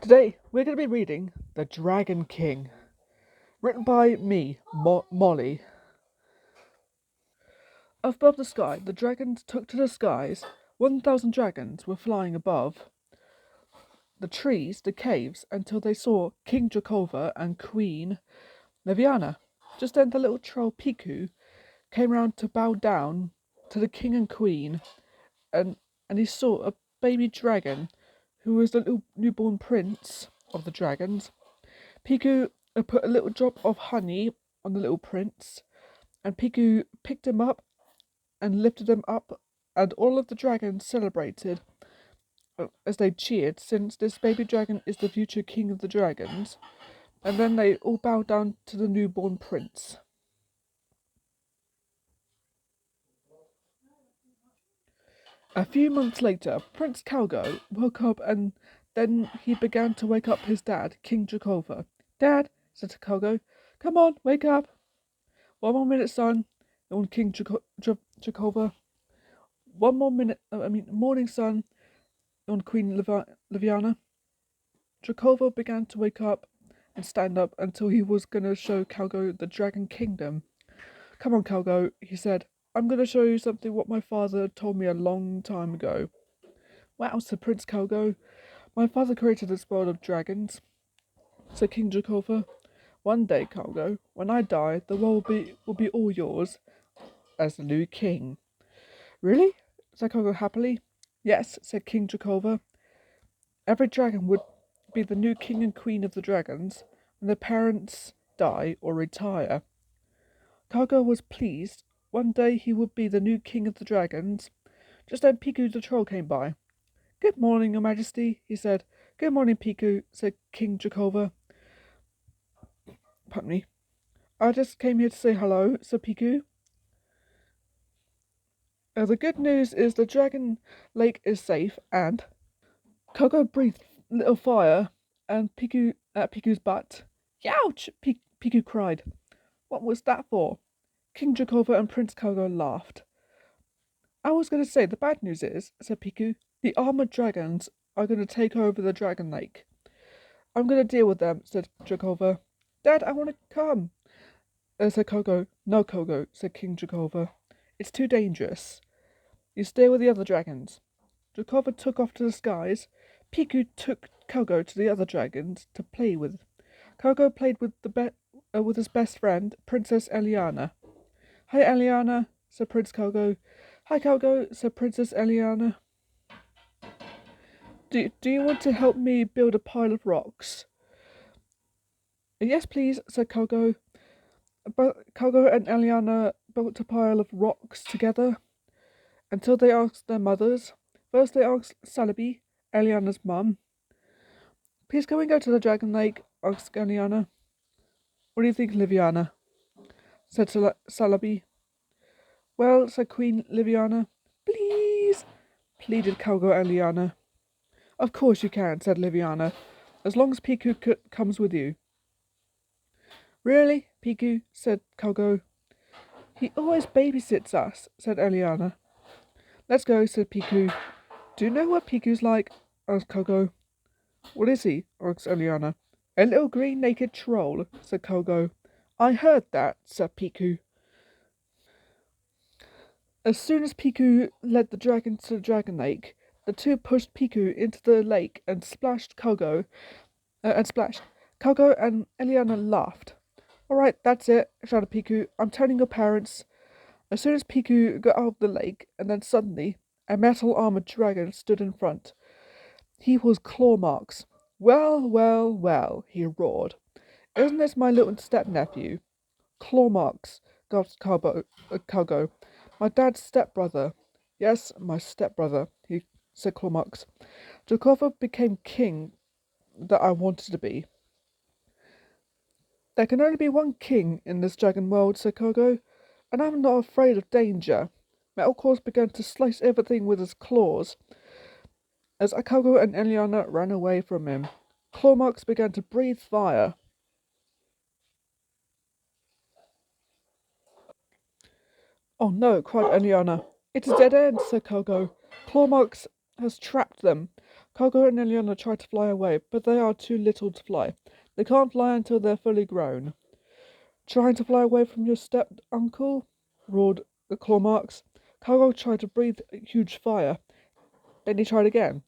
Today, we're going to be reading The Dragon King, written by me, Molly. Above the sky, the dragons took to the skies. 1,000 dragons were flying above the trees, the caves, until they saw King Dracova and Queen Neviana. Just then, the little troll Piku came round to bow down to the king and queen, and, and he saw a baby dragon who was the little newborn prince of the dragons. Piku put a little drop of honey on the little prince, and Piku picked him up and lifted him up, and all of the dragons celebrated as they cheered, since this baby dragon is the future king of the dragons. And then they all bowed down to the newborn prince. A few months later, Prince Calgo woke up, and then he began to wake up his dad, King Dracova. "Dad," said Calgo, "come on, wake up. 1 more minute, son," yawned King Dracova. 1 more minute, morning, son, yawned Queen Liviana. Dracova began to wake up and stand up until he was going to show Calgo the Dragon Kingdom. "Come on, Calgo," he said. "I'm going to show you something what my father told me a long time ago." "Wow," said Prince Calgo. "My father created this world of dragons," said King Dracova. "One day, Calgo, when I die, the world will be all yours as the new king." "Really?" said Calgo happily. "Yes," said King Dracova. "Every dragon would be the new king and queen of the dragons when their parents die or retire." Calgo was pleased. One day he would be the new king of the dragons. Just then Piku the troll came by. "Good morning, Your Majesty," he said. "Good morning, Piku," said King Dracova. "Pardon me. I just came here to say hello," said Piku. "The good news is the dragon lake is safe, and..." Calgo breathed a little fire and Piku's butt. "Youch!" Piku cried. "What was that for?" King Dracova and Prince Calgo laughed. "I was going to say, the bad news is," said Piku, "the armored dragons are going to take over the Dragon Lake." "I'm going to deal with them," said Dracova. "Dad, I want to come," said Calgo. "No, Calgo," said King Dracova. "It's too dangerous. You stay with the other dragons." Dracova took off to the skies. Piku took Calgo to the other dragons to play with. Calgo played with with his best friend, Princess Eliana. "Hi, Eliana," said Prince Calgo. "Hi, Calgo," said Princess Eliana. Do you want to help me build a pile of rocks?" "Yes, please," said Calgo. But Calgo and Eliana built a pile of rocks together until they asked their mothers. First they asked Salaby, Eliana's mum. "Please, can we go to the Dragon Lake?" asked Eliana. "What do you think, Liviana?" said Salaby. "Well," said Queen Liviana. "Please," pleaded Calgo and Eliana. "Of course you can," said Liviana, "as long as Piku comes with you." "Really, Piku?" said Calgo. "He always babysits us," said Eliana. "Let's go," said Piku. "Do you know what Piku's like?" asked Calgo. "What is he?" asked Eliana. "A little green naked troll," said Calgo. "I heard that," said Piku. As soon as Piku led the dragon to the Dragon Lake, the two pushed Piku into the lake and splashed Calgo and splashed. Calgo and Eliana laughed. "All right, that's it," shouted Piku. "I'm telling your parents." As soon as Piku got out of the lake, and then suddenly a metal armored dragon stood in front. He was Clawmarks. "Well, well, well," he roared. "Isn't this my little step-nephew?" "Clawmarks," gasped Calgo. "My dad's stepbrother." "Yes, my stepbrother," he said Clawmarks. "Dracova became king that I wanted to be." "There can only be one king in this dragon world," said Calgo, "and I'm not afraid of danger." Metalclaws began to slice everything with his claws as Calgo and Eliana ran away from him. Clawmarks began to breathe fire. "Oh no," cried Eliana. "It's a dead end," said Calgo. "Clawmarks has trapped them." Kogo and Eliana try to fly away, but they are too little to fly. They can't fly until they're fully grown. Trying to fly away from your step-uncle? Roared the claw marks. Kogo tried to breathe huge fire. Then he tried again,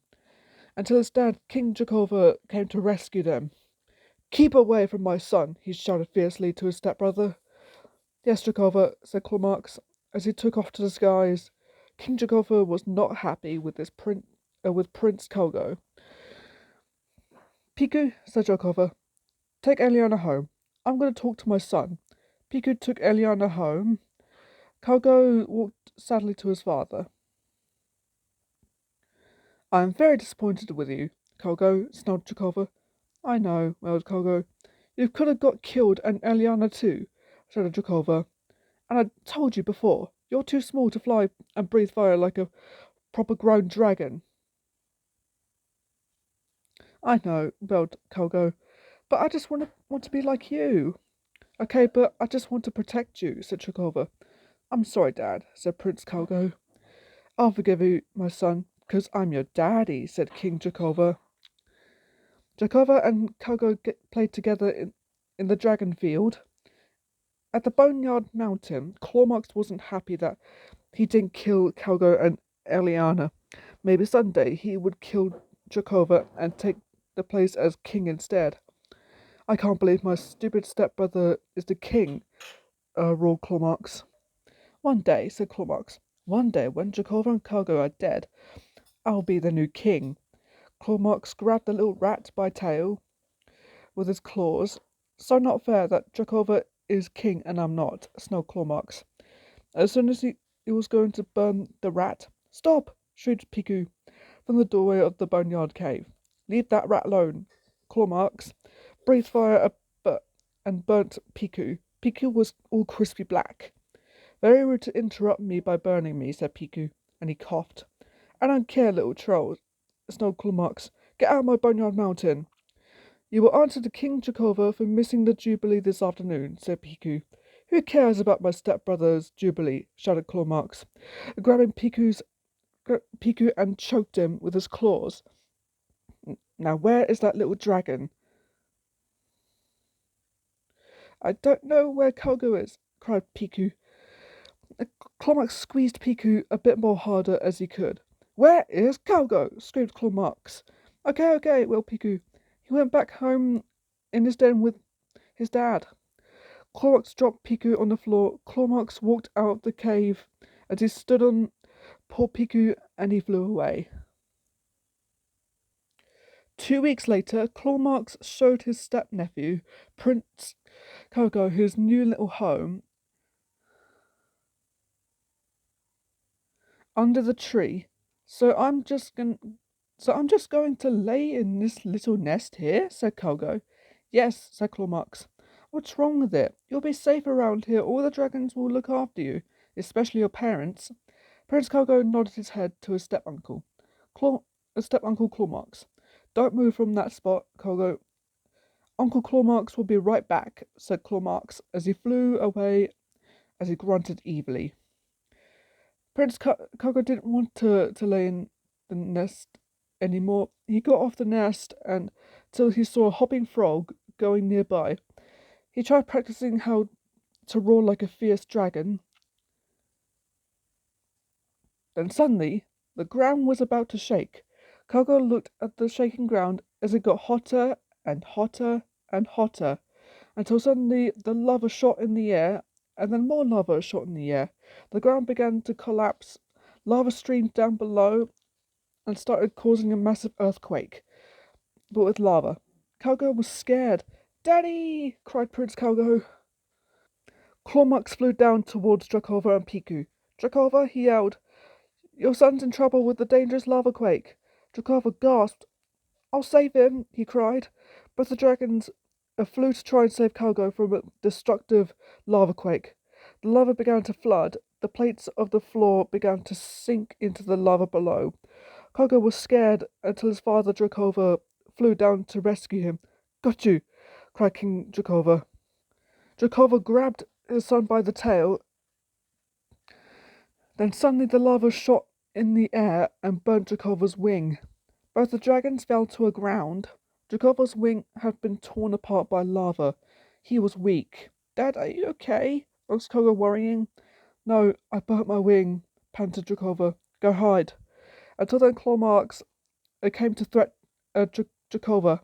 until his dad, King Jakova, came to rescue them. Keep away from my son, he shouted fiercely to his stepbrother. Yes, Jakova, said Clawmarks, as he took off to the skies. King Jakova was not happy with with Prince Kogo. Piku, said Jakova, take Eliana home. I'm going to talk to my son. Piku took Eliana home. Kogo walked sadly to his father. I am very disappointed with you, Kogo, snarled Jakova. I know, wailed Kogo. You could have got killed and Eliana too, shouted Jakova. And I told you before, you're too small to fly and breathe fire like a proper grown dragon. I know, wailed Kogo, but I just want to be like you. Okay, but I just want to protect you, said Jakova. I'm sorry, Dad, said Prince Kogo. I'll forgive you, my son, because I'm your daddy, said King Jakova. Jakova and Kogo played together in the dragon field. At the Boneyard Mountain, Clawmarks wasn't happy that he didn't kill Kogo and Eliana. Maybe someday he would kill Jakova and take the place as king instead. I can't believe my stupid stepbrother is the king, roared Clawmarks. One day, said Clawmarks, one day when Jakova and Kogo are dead, I'll be the new king. Clawmarks grabbed the little rat by tail with his claws. So not fair that Jakova is king and I'm not, snarled Clawmarks. As soon as he was going to burn the rat, stop! Shrieked Piku from the doorway of the boneyard cave. Leave that rat alone. Clawmarks breathed fire and burnt Piku. Piku was all crispy black. Very rude to interrupt me by burning me, said Piku, and he coughed. I don't care, little troll, snarled Clawmarks. Get out of my boneyard mountain. You will answer to King Jakova for missing the Jubilee this afternoon, said Piku. Who cares about my stepbrother's Jubilee? Shouted Clawmarks, grabbing Piku and choked him with his claws. Now where is that little dragon? I don't know where Kogo is, cried Piku. Clawmarks squeezed Piku a bit more harder as he could. Where is Kogo? Screamed Clawmarks. Okay, wailed Piku. He went back home in his den with his dad. Clawmarks dropped Piku on the floor. Clawmarks walked out of the cave as he stood on poor Piku and he flew away. 2 weeks later, Clawmarks showed his step-nephew, Prince Kogo, his new little home under the tree. So I'm just going to lay in this little nest here, said Kogo. Yes, said Clawmarks. What's wrong with it? You'll be safe around here. All the dragons will look after you, especially your parents. Prince Kogo nodded his head to his step-uncle. Step-uncle Clawmarks. Don't move from that spot, Kogo. Uncle Clawmarks will be right back, said Clawmarks as he flew away as he grunted evilly. Prince Kogo didn't want to lay in the nest anymore. He got off the nest till he saw a hopping frog going nearby. He tried practicing how to roar like a fierce dragon. Then suddenly, the ground was about to shake. Kogo looked at the shaking ground as it got hotter and hotter and hotter, until suddenly the lava shot in the air, and then more lava shot in the air. The ground began to collapse. Lava streamed down below and started causing a massive earthquake, but with lava. Kogo was scared. Daddy! Cried Prince Kogo. Clawmarks flew down towards Jakova and Piku. Jakova, he yelled, your son's in trouble with the dangerous lava quake. Jakova gasped. I'll save him, he cried. But the dragons flew to try and save Kogo from a destructive lava quake. The lava began to flood. The plates of the floor began to sink into the lava below. Kogo was scared until his father Jakova flew down to rescue him. Got you, cried King Jakova. Jakova grabbed his son by the tail. Then suddenly the lava shot in the air and burnt Jakova's wing. Both the dragons fell to the ground. Jacobo's wing had been torn apart by lava. He was weak. Dad, are you okay? asked Koga, worrying. No, I burnt my wing, panted Jacobo. Go hide. Until then, claw marks came to threat Jacobo.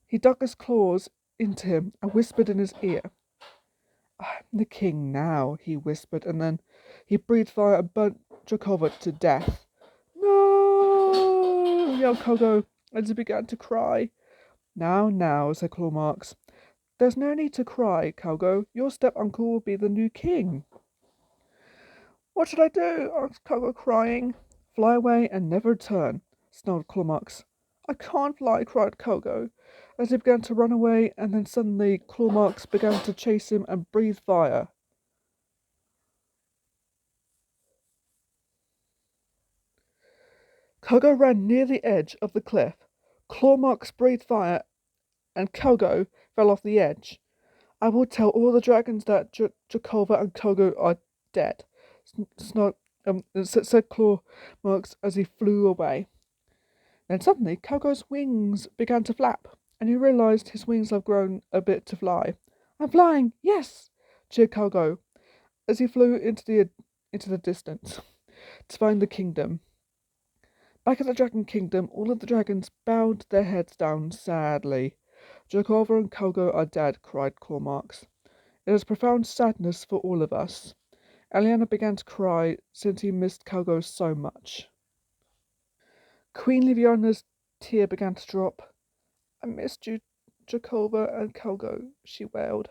He dug his claws into him and whispered in his ear. I'm the king now, he whispered, and then he breathed fire and burnt Jacobo to death. No, yelled Kogo as he began to cry. Now, said Clawmarks. There's no need to cry, Kogo. Your step-uncle will be the new king. What should I do? Asked Kogo, crying. Fly away and never return, snarled Clawmarks. I can't fly, cried Kogo, as he began to run away, and then suddenly Clawmarks began to chase him and breathe fire. Kogo ran near the edge of the cliff. Clawmarks breathed fire, and Kogo fell off the edge. I will tell all the dragons that Jakova and Kogo are dead, said Clawmarks as he flew away. Then suddenly Kogo's wings began to flap, and he realized his wings have grown a bit to fly. I'm flying, yes, cheered Kogo as he flew into the distance to find the kingdom. Back at the Dragon Kingdom, all of the dragons bowed their heads down sadly. Jakova and Kogo are dead, cried Clawmarks. It is profound sadness for all of us. Eliana began to cry since he missed Kogo so much. Queen Liviana's tear began to drop. I missed you, Jakova and Kogo, she wailed.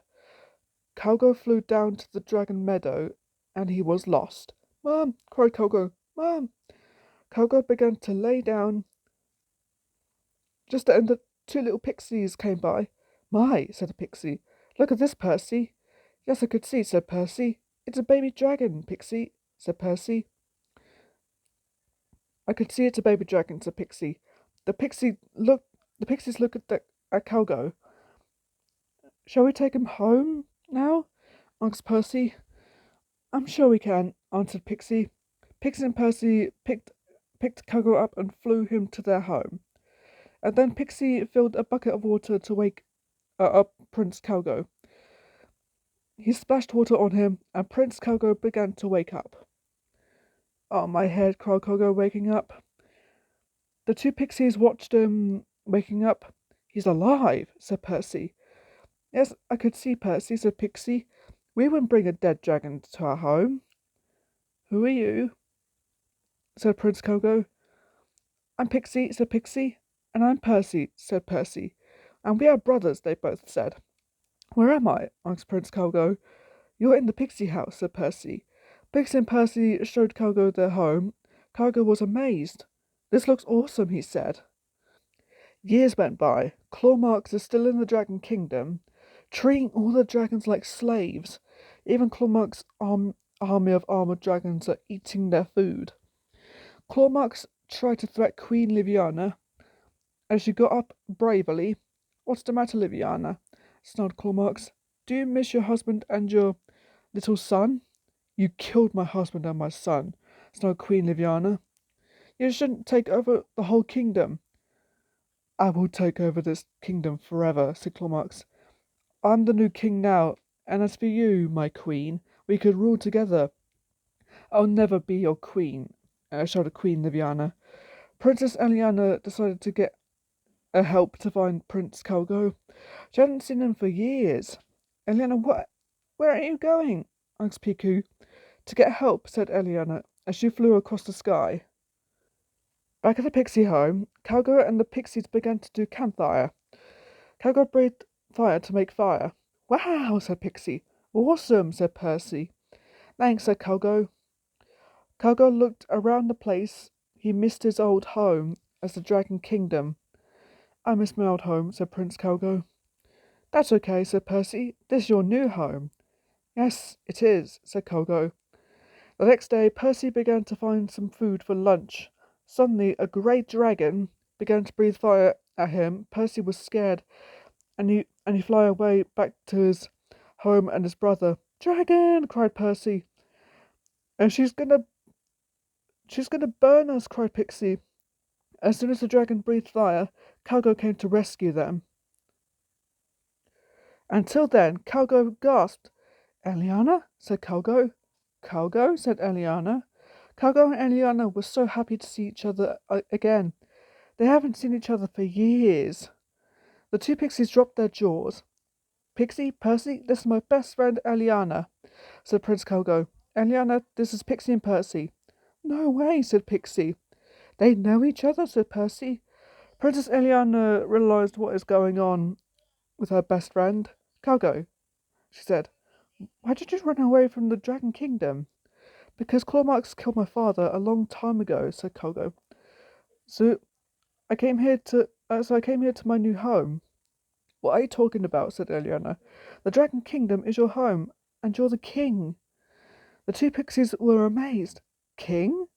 Kogo flew down to the dragon meadow, and he was lost. Mom, cried Kogo. Mom! Kogo began to lay down. Just then the two little pixies came by. My, said a pixie. Look at this, Percy. Yes, I could see, said Percy. It's a baby dragon, Pixie, said Percy. I could see it's a baby dragon, said Pixie. The pixies looked at Kogo. Shall we take him home now? asked Percy. I'm sure we can, answered Pixie. Pixie and Percy picked Kogo up and flew him to their home. And then Pixie filled a bucket of water to wake up Prince Kogo. He splashed water on him, and Prince Kogo began to wake up. Oh, my head, cried Kogo, waking up. The two pixies watched him waking up. He's alive, said Percy. Yes, I could see, Percy, said Pixie. We wouldn't bring a dead dragon to our home. Who are you? Said Prince Kogo. I'm Pixie, said Pixie. And I'm Percy, said Percy. And we are brothers, they both said. Where am I? asked Prince Kogo. You're in the pixie house, said Percy. Pixie and Percy showed Kogo their home. Kogo was amazed. This looks awesome, he said. Years went by. Clawmarks is still in the Dragon Kingdom, treating all the dragons like slaves. Even Clawmarks' army of armored dragons are eating their food. Clawmarks tried to threat Queen Liviana, and she got up bravely. What's the matter, Liviana? snarled Clawmarks. Do you miss your husband and your little son? You killed my husband and my son, snarled Queen Liviana. You shouldn't take over the whole kingdom. I will take over this kingdom forever, said Clawmarks. I'm the new king now, and as for you, my queen, we could rule together. I'll never be your queen, shouted Queen Liviana. Princess Eliana decided to get help to find Prince Kogo. She hadn't seen him for years. Eliana, where are you going? asked Piku. To get help, said Eliana, as she flew across the sky. Back at the pixie home, Kogo and the pixies began to do campfire. Kogo breathed fire to make fire. Wow, said Pixie. Awesome, said Percy. Thanks, said Kogo. Kogo looked around the place. He missed his old home as the Dragon Kingdom. I miss my old home, said Prince Kogo. That's okay, said Percy. This is your new home. Yes, it is, said Kogo. The next day, Percy began to find some food for lunch. Suddenly, a great dragon began to breathe fire at him. Percy was scared, and he flew away back to his home and his brother. Dragon! cried Percy. And she's gonna burn us, cried Pixie. As soon as the dragon breathed fire, Calgo came to rescue them. Until then, Calgo gasped. Eliana? Said Calgo. Calgo? Said Eliana. Calgo and Eliana were so happy to see each other again. They haven't seen each other for years. The two pixies dropped their jaws. Pixie, Percy, this is my best friend Eliana, said Prince Calgo. Eliana, this is Pixie and Percy. No way, said Pixie. They know each other, said Percy. Princess Eliana realized what is going on with her best friend. Calgo, she said, why did you run away from the Dragon Kingdom? Because claw marks killed my father a long time ago, said Calgo. So I came here to my new home. What are you talking about? Said Eliana. The Dragon Kingdom is your home, and you're the king. The two pixies were amazed. King?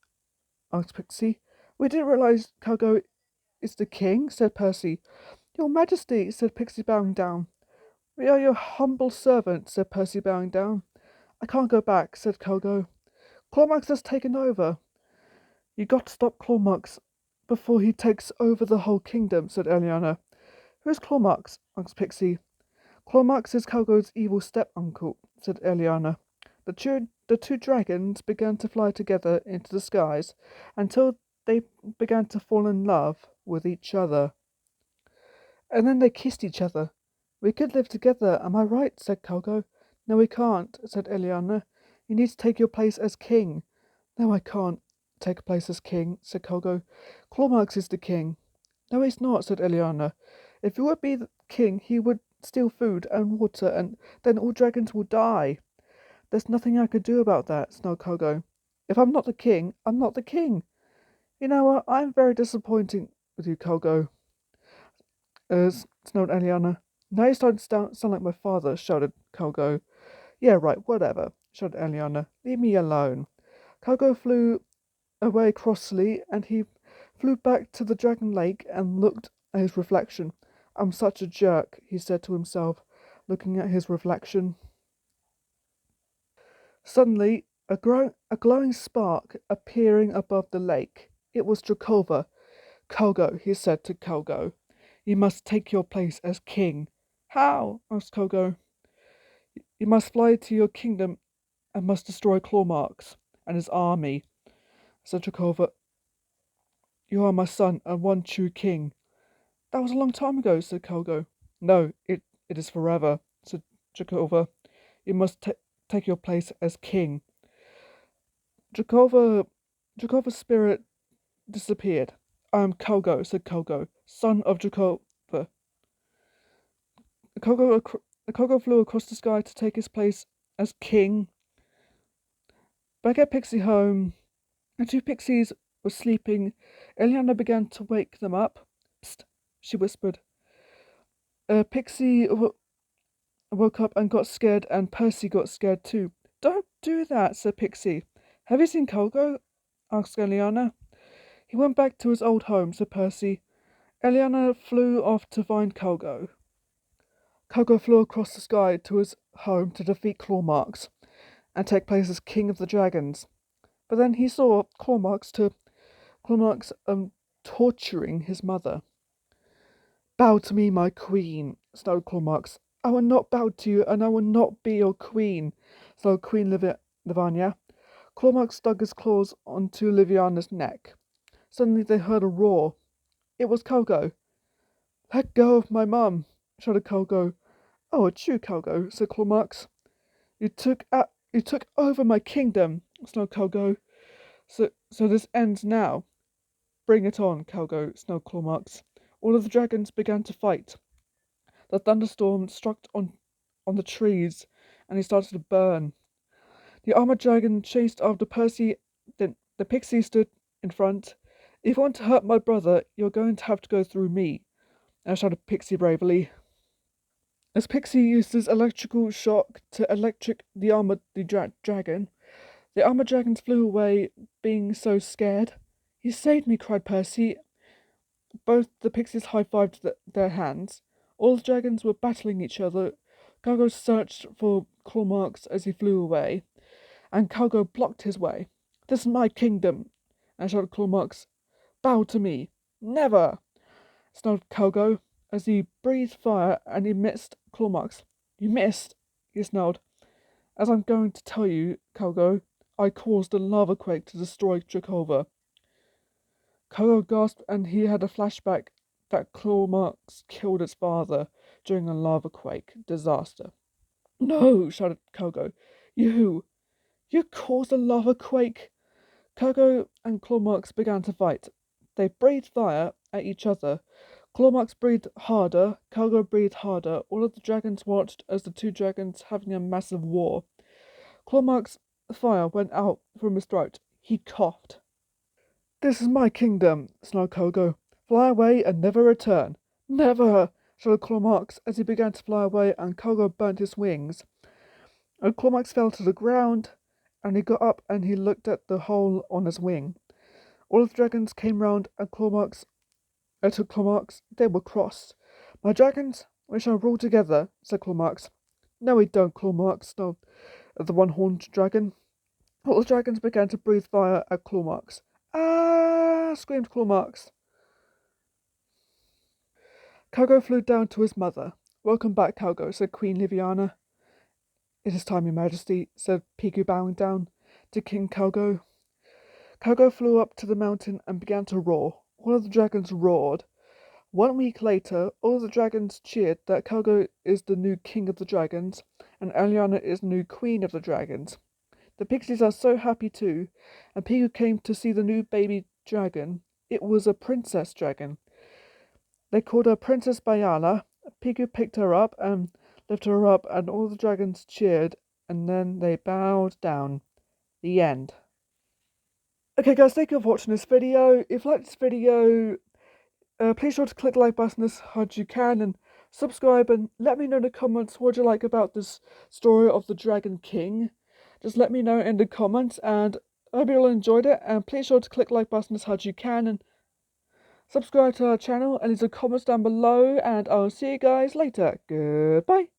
Asked Pixie. We didn't realize Calgo is the king, said Percy. Your Majesty, said Pixie, bowing down. We are your humble servants, said Percy, bowing down. I can't go back, said Calgo. Clawmarks has taken over. You got to stop Clawmarks before he takes over the whole kingdom, said Eliana. Who's Clawmarks? Asked Pixie. Clawmarks is Calgo's evil step-uncle, said Eliana. The two dragons began to fly together into the skies until they began to fall in love with each other. And then they kissed each other. We could live together, am I right? Said Calgo. No, we can't, said Eliana. You need to take your place as king. No, I can't take a place as king, said Calgo. Clawmarks is the king. No, he's not, said Eliana. If he would be the king, he would steal food and water, and then all dragons will die. There's nothing I could do about that, snarled Calgo. If I'm not the king, I'm not the king. You know what? I'm very disappointed with you, Calgo. Snarled Eliana. Now you're starting to sound like my father, shouted Calgo. Yeah, right, whatever, shouted Eliana. Leave me alone. Calgo flew away crossly, and he flew back to the Dragon Lake and looked at his reflection. I'm such a jerk, he said to himself, looking at his reflection. Suddenly, a glowing spark appearing above the lake. It was Dracova. Calgo, he said to Calgo, you must take your place as king. How? Asked Calgo. You must fly to your kingdom and must destroy Clawmarks and his army, said Dracova. You are my son and one true king. That was a long time ago, said Calgo. No, it is forever, said Dracova. You must take your place as king. Dracova's spirit disappeared. I am Calgo, said Calgo, son of Dracova. Calgo flew across the sky to take his place as king. Back at Pixie home, the two pixies were sleeping. Eliana began to wake them up. Psst, she whispered. Pixie woke up and got scared, and Percy got scared too. Don't do that, said Pixie. Have you seen Calgo? Asked Eliana. He went back to his old home, said Percy. Eliana flew off to find Calgo. Calgo flew across the sky to his home to defeat Clawmarks and take place as king of the dragons. But then he saw Clawmarks torturing his mother. Bow to me, my queen, snarled Clawmarks. I will not bow to you, and I will not be your queen, snarled Queen Liviana. Clawmarks dug his claws onto Liviana's neck. Suddenly they heard a roar. It was Calgo. Let go of my mum, shouted Calgo. Oh, it's you, Calgo, said Clawmarks. You took over my kingdom, snarled Calgo. So this ends now. Bring it on, Calgo, snarled Clawmarks. All of the dragons began to fight. The thunderstorm struck on the trees, and he started to burn. The armored dragon chased after Percy. Then the pixie stood in front. If you want to hurt my brother, you're going to have to go through me, shouted Pixie bravely. As Pixie used his electrical shock to electric the armored dragon, the armored dragons flew away, being so scared. You saved me, cried Percy. Both the pixies high-fived their hands. All the dragons were battling each other. Calgo searched for Clawmarks as he flew away, and Calgo blocked his way. This is my kingdom, and shouted Clawmarks. Bow to me. Never, snarled Kogo as he breathed fire and he missed claw marks. You missed, he snarled. As I'm going to tell you, Kogo, I caused a lava quake to destroy Drakova. Kogo gasped and he had a flashback that claw marks killed its father during a lava quake disaster. No, shouted Kogo. You caused a lava quake. Kogo and Clawmarks began to fight. They breathed fire at each other. Clawmarks breathed harder, Kogo breathed harder. All of the dragons watched as the two dragons having a massive war. Clawmarks' fire went out from his throat. He coughed. This is my kingdom, snarled Kogo. Fly away and never return. Never, shouted Clawmarks as he began to fly away and Kogo burnt his wings. And Clawmarks fell to the ground and he got up and he looked at the hole on his wing. All of the dragons came round and to Clawmarks. They were cross. My dragons, we shall rule together, said Clawmarks. No, we don't, Clawmarks, snarled the one-horned dragon. All the dragons began to breathe fire at Clawmarks. Ah! Screamed Clawmarks. Kogo flew down to his mother. Welcome back, Kogo, said Queen Liviana. It is time, Your Majesty, said Pigu, bowing down to King Kogo. Kogo flew up to the mountain and began to roar. All of the dragons roared. 1 week later, all of the dragons cheered that Kogo is the new king of the dragons and Aliana is the new queen of the dragons. The pixies are so happy too, and Pigu came to see the new baby dragon. It was a princess dragon. They called her Princess Bayala. Pigu picked her up and lifted her up, and all the dragons cheered, and then they bowed down. The end. Okay guys, thank you for watching this video. If you like this video, please sure to click the like button as hard as you can and subscribe and let me know in the comments what you like about this story of the Dragon King. Just let me know in the comments and I hope you all enjoyed it, and please sure to click the like button as hard as you can and subscribe to our channel and leave the comments down below, and I'll see you guys later. Goodbye.